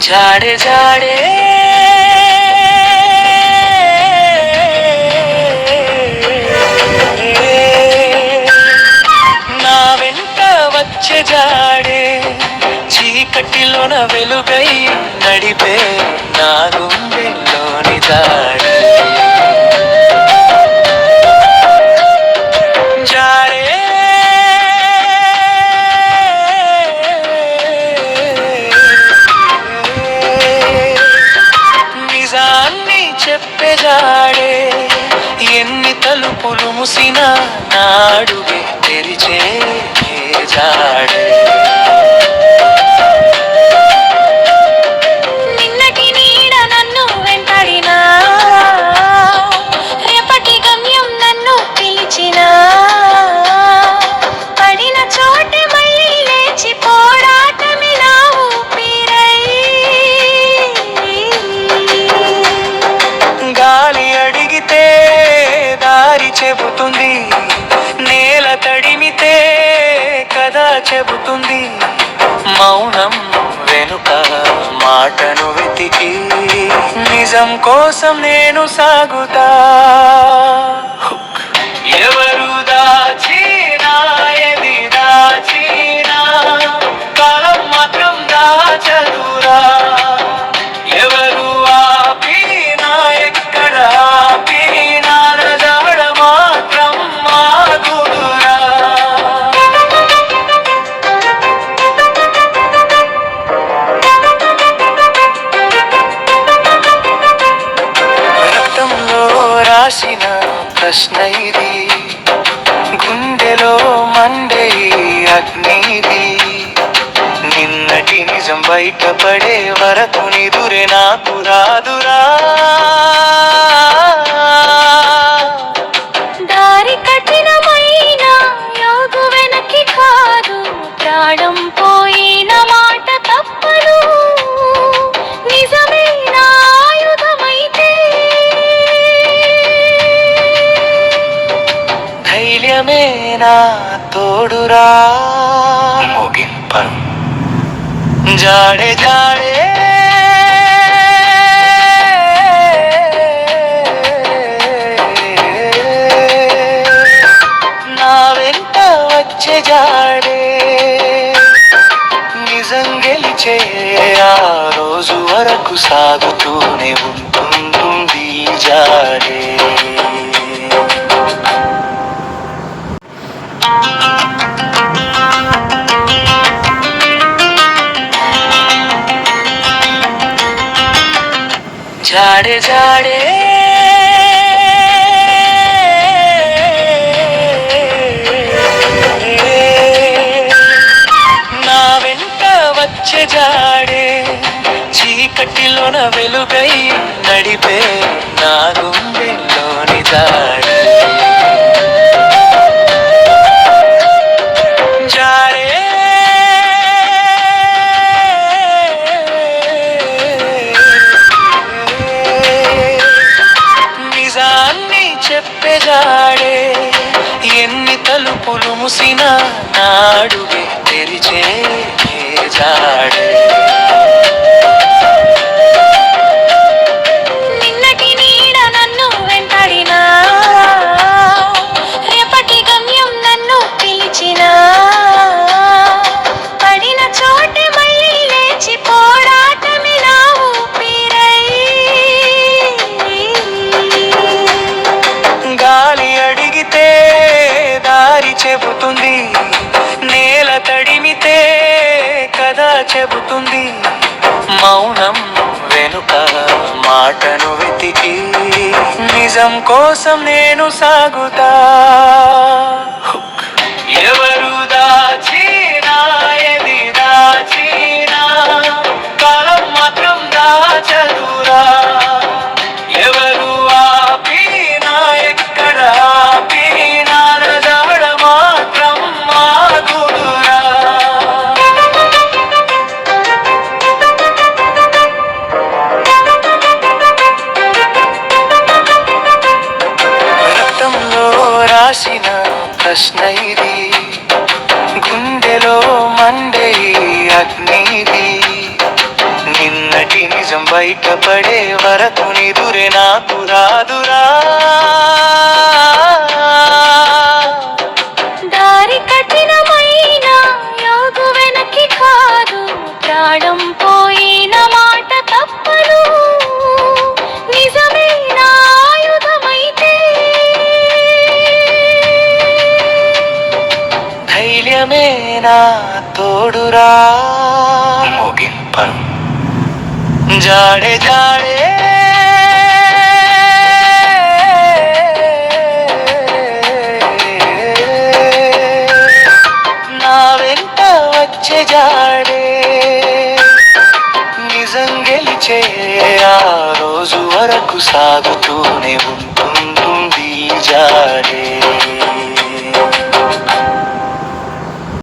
జాడే జాడే నా వెంట వచ్చే జాడే చీకటిలోన వెలుగై నడిపే నా గుండెల్లోని దాడే చెప్పేజాడే ఎన్ని తలుపులు మూసిన నాడుగే తెరిచే జాడే నిన్నటి నీడ నన్ను వెంటాడినా రేపటి గమ్యం నన్ను పిలిచినా పడిన చోటే మళ్ళీ లేచి పోరాటమే నా ఊపిరై గాలి అడిగితే దారి చెబుతుంది నేల తడిమితే కదా చెబుతుంది మౌనం వెనుక మాటను వెతికి నిజం కోసం నేను సాగుతా ఎవరు దాచినా ఎది దాచినా కాలం మాత్రం దాచదురా ఎవరు ఆపినా ఎక్కడ ఆపినా నజాడ మాత్రం మాగుదురా రక్తంలో రాసిన ప్రశ్న ఇది గుండెలో మండే అగ్నిది నిన్నటి నిజం బయటపడే వరకు నిదురే నాకు రాదురా దారి కఠినమైన యోగు వెనక్కి కాదు ప్రాణం పోయిన మాట తప్పను నిజమే నా ఆయుధమైతే ధైర్యమే నా తోడురా ముగింపను జాడే జాడే నా వెంట వచ్చే జాడే నిజం గెలిచే ఆ రోజు వరకు సాగుతూనే ఉంటుంది జాడే జాడే జాడే నా వెంట వచ్చే జాడే చీకటిలోన వెలుగై నడిపే నా గుండెల్లోని దాడే జాడే చెప్పేజాడే ఎన్ని తలుపులు మూసిన నాడుగే తెరిచే జాడే నిన్నటి నీడ నన్ను వెంటాడినా రేపటి గమ్యం నన్ను పిలిచినా పడిన చోటే మళ్ళీ లేచి పోరాటమే నా ఊపిరై గాలి అడిగితే దారి చెబుతుంది నేల తడిమితే కదా చెబుతుంది మౌనం వెనుక మాటను వెతికి నిజం కోసం నేను సాగుతా ఎవరు దాచినా ఎది దాచినా కాలం మాత్రం దాచదురా ఎవరు ఆపినా ఎక్కడ ఆపినా నజాడ మాత్రం మాగుదురా రక్తంలో ప్రశ్న ఇది, గుండెలో మండే అగ్నిది. నిన్నటి నిజం బయటపడే వరకు నిదురే నాకు రాదురా. దారి కఠినమైన యోగు వెనక్కి కాదు, ప్రాణం పోయిన మాట తప్పను. నిజమైన ఆయుధమైతే ధైర్యమే నా తోడురా. ముగింపను జాడే జాడే నా వెంట వచ్చే జాడే, నిజం గెలిచే ఆ రోజు వరకు సాగు.